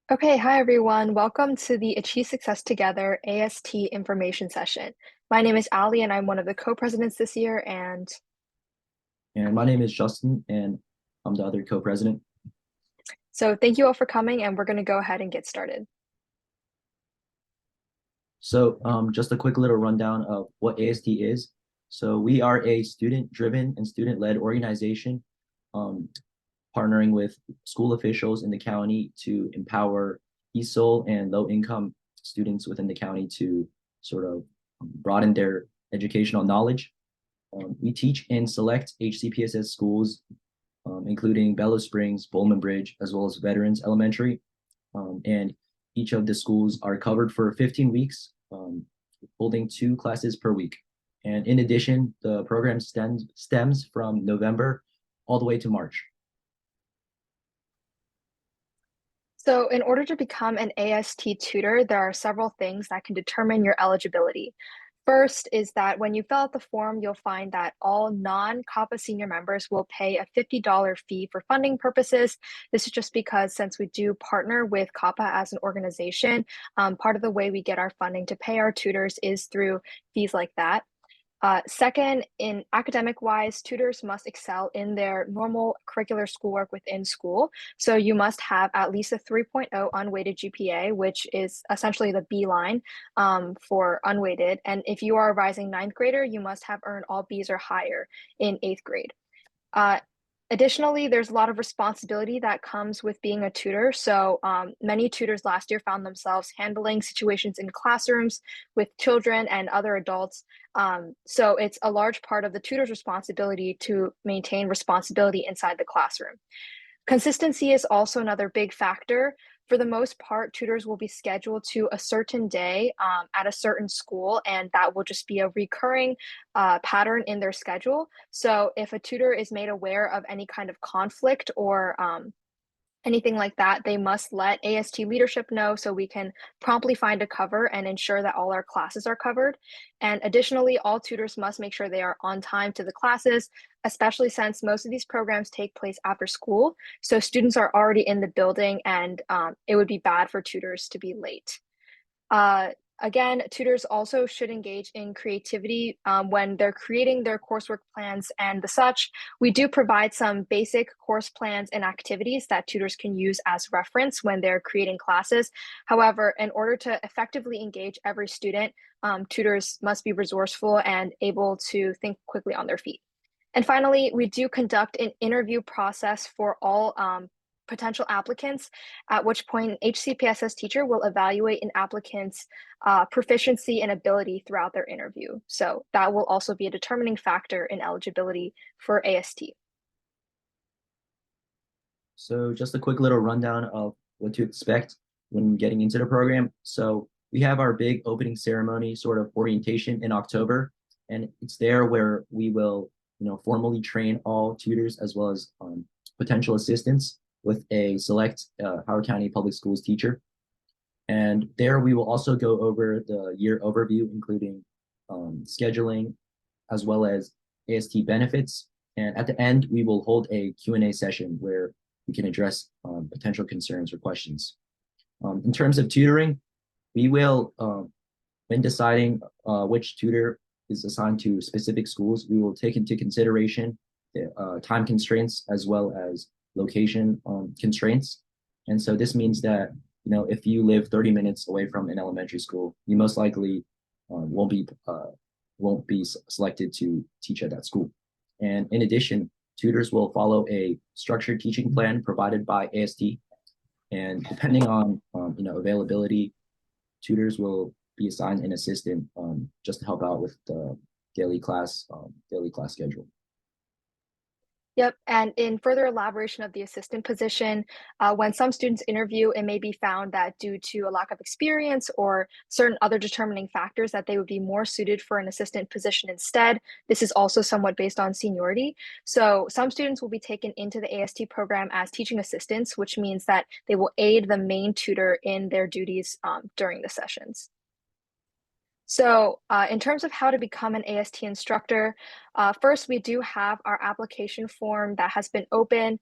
Okay, hi everyone. Welcome to the Achieve Success Together AST information session. My name is Ali and I'm one of the co-presidents this year. And And my name is Justin, and I'm the other co-president. so thank you all for coming and we're going to go ahead and get started. Just a quick little rundown of what AST is. So we are a student-driven and student-led organization, um, partnering with school officials in the county to empower ESOL and low-income students within the county to sort of broaden their educational knowledge. We teach in select HCPSS schools, including Bellows Springs, Bowman Bridge, as well as Veterans Elementary. And each of the schools are covered for 15 weeks, holding 2 classes per week. And in addition, the program stems from November all the way to March. So in order to become an AST tutor, there are several things that can determine your eligibility. First is that when you fill out the form, you'll find that all non-CAPA senior members will pay a $50 fee for funding purposes. This is just because since we do partner with CAPA as an organization, part of the way we get our funding to pay our tutors is through fees like that. Second, in academic wise, tutors must excel in their normal curricular schoolwork within school. So you must have at least a 3.0 unweighted GPA, which is essentially the B line for unweighted. And if you are a rising ninth grader, you must have earned all Bs or higher in eighth grade. Uh, Additionally, there's a lot of responsibility that comes with being a tutor. So many tutors last year found themselves handling situations in classrooms with children and other adults. So it's a large part of the tutor's responsibility to maintain responsibility inside the classroom. Consistency is also another big factor. For the most part, tutors will be scheduled to a certain day at a certain school, and that will just be a recurring pattern in their schedule. So if a tutor is made aware of any kind of conflict or anything like that, they must let AST leadership know so we can promptly find a cover and ensure that all our classes are covered. And additionally, all tutors must make sure they are on time to the classes, especially since most of these programs take place after school. So students are already in the building and it would be bad for tutors to be late. Uh, Again, tutors also should engage in creativity when they're creating their coursework plans and the such. We do provide some basic course plans and activities that tutors can use as reference when they're creating classes. However, in order to effectively engage every student, tutors must be resourceful and able to think quickly on their feet. And finally, we do conduct an interview process for all potential applicants, at which point an HCPSS teacher will evaluate an applicant's proficiency and ability throughout their interview. So that will also be a determining factor in eligibility for AST. So just a quick little rundown of what to expect when getting into the program. So we have our big opening ceremony sort of orientation in October, and it's there where we will, formally train all tutors as well as potential assistants with a select Howard County Public Schools teacher. And there we will also go over the year overview, including scheduling as well as AST benefits. And at the end, we will hold a Q&A session where we can address potential concerns or questions. In terms of tutoring, we will, when deciding which tutor is assigned to specific schools, we will take into consideration the time constraints as well as location constraints. And so this means that, if you live 30 minutes away from an elementary school, you most likely won't be selected to teach at that school. And in addition, tutors will follow a structured teaching plan provided by AST. And depending on availability, tutors will be assigned an assistant just to help out with the daily class schedule. Yep, and in further elaboration of the assistant position, when some students interview, it may be found that due to a lack of experience or certain other determining factors that they would be more suited for an assistant position instead. This is also somewhat based on seniority. So some students will be taken into the AST program as teaching assistants, which means that they will aid the main tutor in their duties during the sessions. In terms of how to become an AST instructor, first we do have our application form that has been open.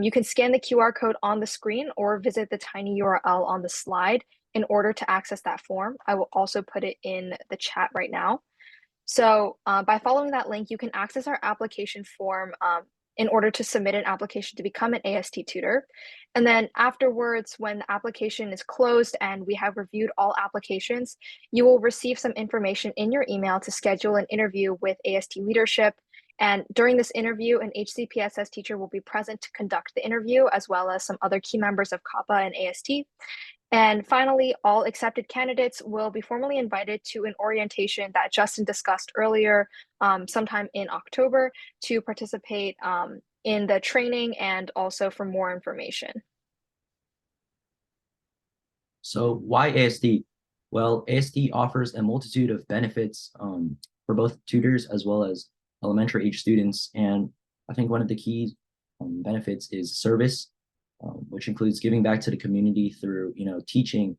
You can scan the QR code on the screen or visit the tiny URL on the slide in order to access that form. I will also put it in the chat right now. By following that link, you can access our application form in order to submit an application to become an AST tutor. And then afterwards, when the application is closed and we have reviewed all applications, you will receive some information in your email to schedule an interview with AST leadership. And during this interview, an HCPSS teacher will be present to conduct the interview, as well as some other key members of CAPA and AST. And finally, all accepted candidates will be formally invited to an orientation that Justin discussed earlier, sometime in October, to participate in the training and also for more information. So why AST? Well, AST offers a multitude of benefits for both tutors as well as elementary age students. And I think one of the key benefits is service, which includes giving back to the community through, teaching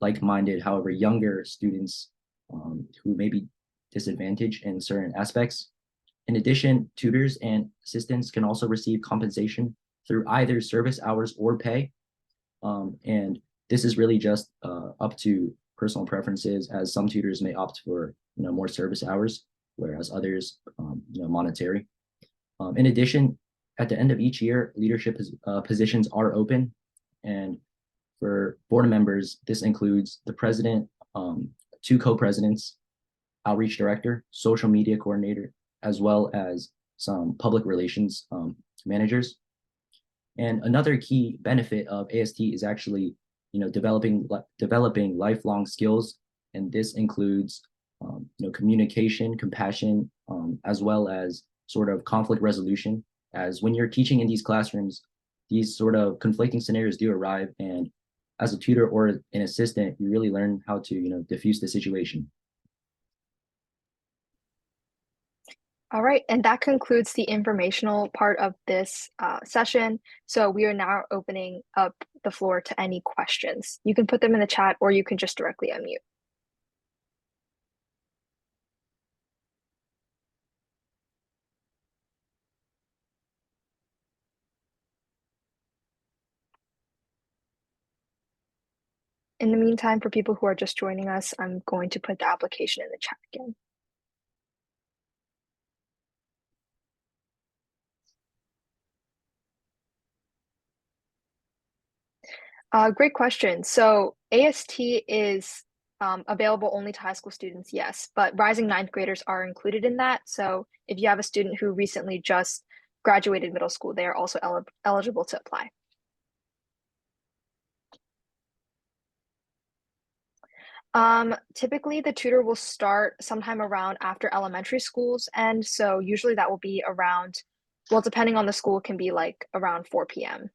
like-minded, however, younger students who may be disadvantaged in certain aspects. In addition, tutors and assistants can also receive compensation through either service hours or pay. And this is really just up to personal preferences, as some tutors may opt for more service hours, whereas others monetary. In addition, at the end of each year, leadership positions are open, and for board members, this includes the president, two co-presidents, outreach director, social media coordinator, as well as some public relations managers. And another key benefit of AST is actually, developing lifelong skills, and this includes, communication, compassion, as well as sort of conflict resolution. As when you're teaching in these classrooms, these sort of conflicting scenarios do arrive, and as a tutor or an assistant, you really learn how to, diffuse the situation. All right, and that concludes the informational part of this session. So we are now opening up the floor to any questions. You can put them in the chat or you can just directly unmute. In the meantime, for people who are just joining us, I'm going to put the application in the chat again. Great question. So AST is available only to high school students, yes, but rising ninth graders are included in that. So if you have a student who recently just graduated middle school, they are also eligible to apply. Typically the tutor will start sometime around after elementary schools. And so usually that will be around, well, depending on the school, it can be like around 4 p.m.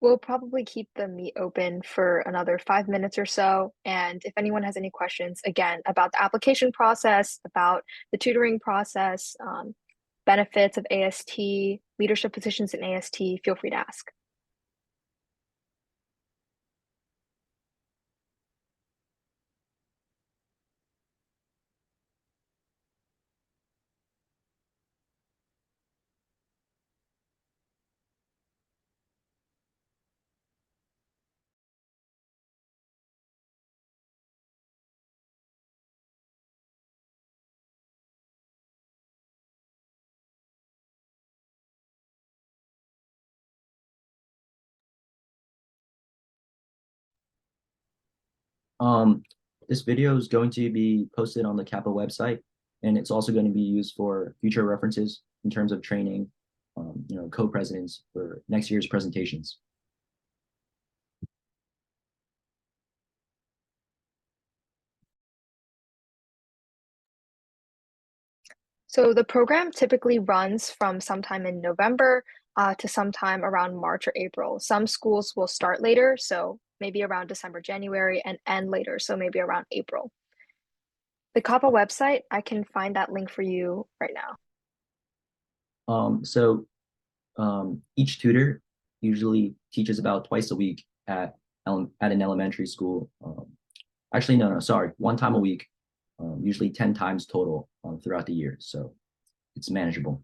We'll probably keep the meet open for another 5 minutes or so. And if anyone has any questions, again, about the application process, about the tutoring process, benefits of AST, leadership positions in AST, feel free to ask. Um, this video is going to be posted on the CAPA website, and it's also going to be used for future references in terms of training, co-presidents for next year's presentations. So the program typically runs from sometime in November to sometime around March or April. Some schools will start later, so maybe around December, January, and end later, so maybe around April. The CAPA website, I can find that link for you right now. So each tutor usually teaches about twice a week at an elementary school. Actually, no, sorry, one time a week, usually 10 times total throughout the year. So it's manageable.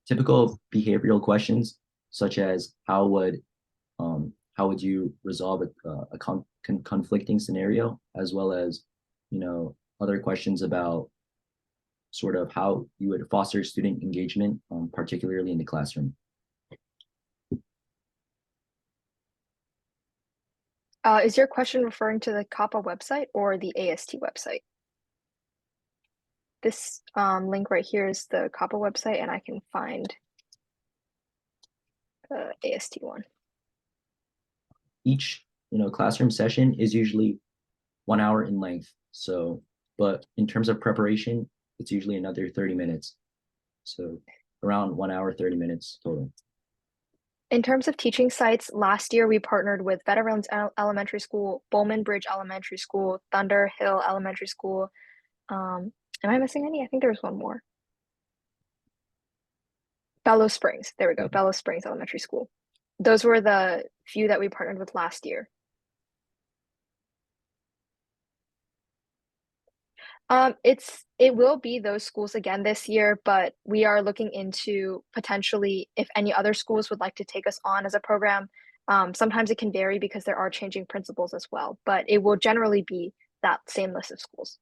Typical behavioral questions such as how would you resolve a conflicting scenario, as well as other questions about sort of how you would foster student engagement, particularly in the classroom. Is your question referring to the CAPA website or the AST website? This link right here is the CAPA website, and I can find the AST one. Each classroom session is usually 1 hour in length. So, but in terms of preparation, it's usually another 30 minutes. So around 1 hour, 30 minutes total. In terms of teaching sites, last year we partnered with Veterans Elementary School, Bowman Bridge Elementary School, Thunder Hill Elementary School. Am I missing any? I think there was one more. Bellow Springs. There we go. Bellow Springs Elementary School. Those were the few that we partnered with last year. It will be those schools again this year, but we are looking into potentially if any other schools would like to take us on as a program. Sometimes it can vary because there are changing principals as well, but it will generally be that same list of schools.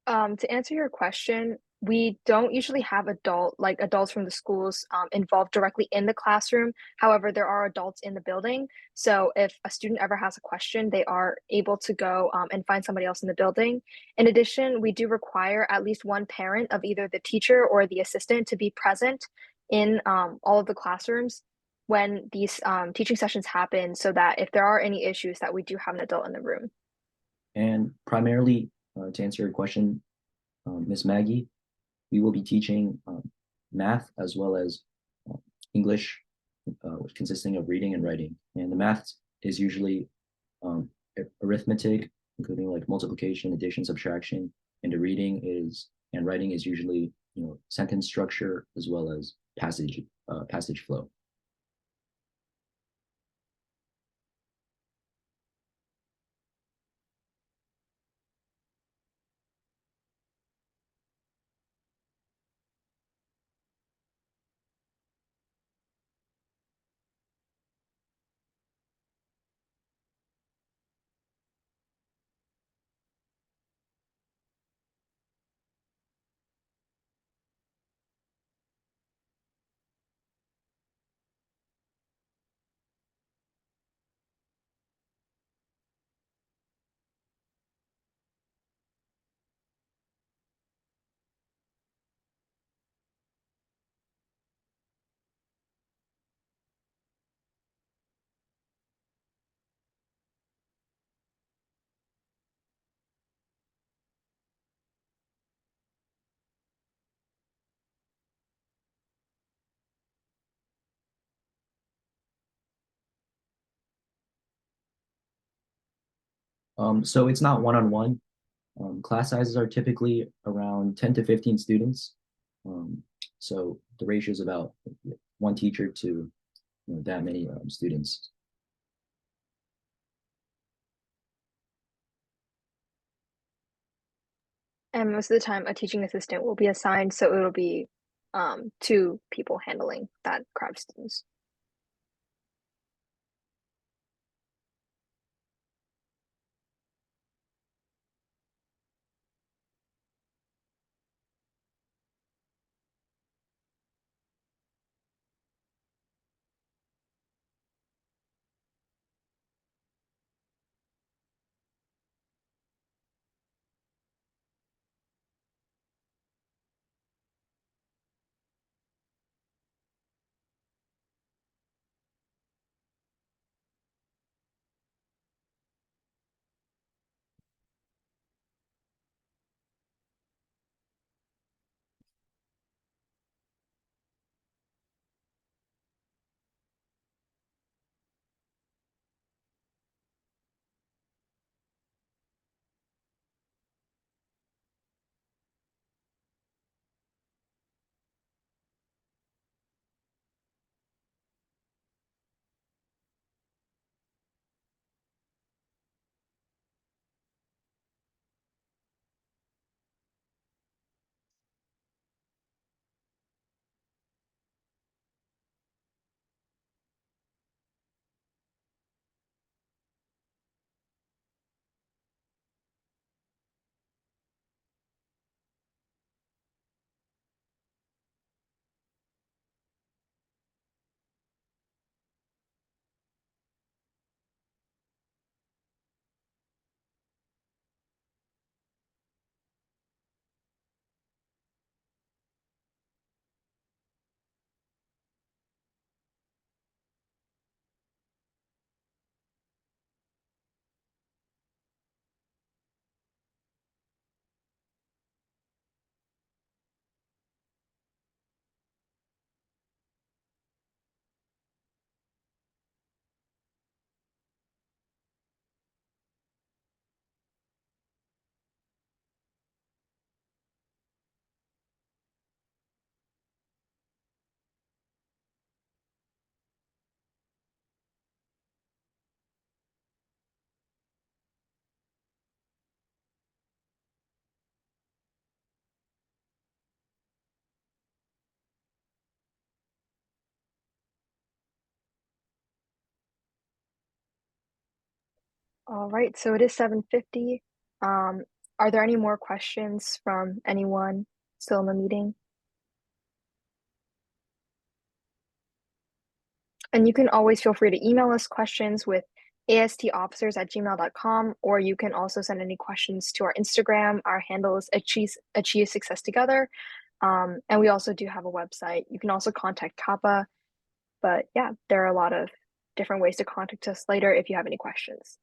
To answer your question, we don't usually have adults from the schools involved directly in the classroom. However, there are adults in the building. So if a student ever has a question, they are able to go and find somebody else in the building. In addition, we do require at least one parent of either the teacher or the assistant to be present in all of the classrooms when these teaching sessions happen so that if there are any issues that we do have an adult in the room. And primarily, to answer your question, Miss Maggie, we will be teaching math as well as uh, English, consisting of reading and writing. And the math is usually arithmetic, including like multiplication, addition, subtraction, and the and writing is usually sentence structure as well as passage flow. So it's not one-on-one. Class sizes are typically around 10 to 15 students. Um, so the ratio is about one teacher to that many students. And most of the time, a teaching assistant will be assigned, so it'll be two people handling that crowd of students. All right, so it is 7:50. Um, are there any more questions from anyone still in the meeting? And you can always feel free to email us questions with astofficers@gmail.com, or you can also send any questions to our Instagram. Our handle is Achieve Success Together. And we also do have a website. You can also contact CAPA, but yeah, there are a lot of different ways to contact us later if you have any questions.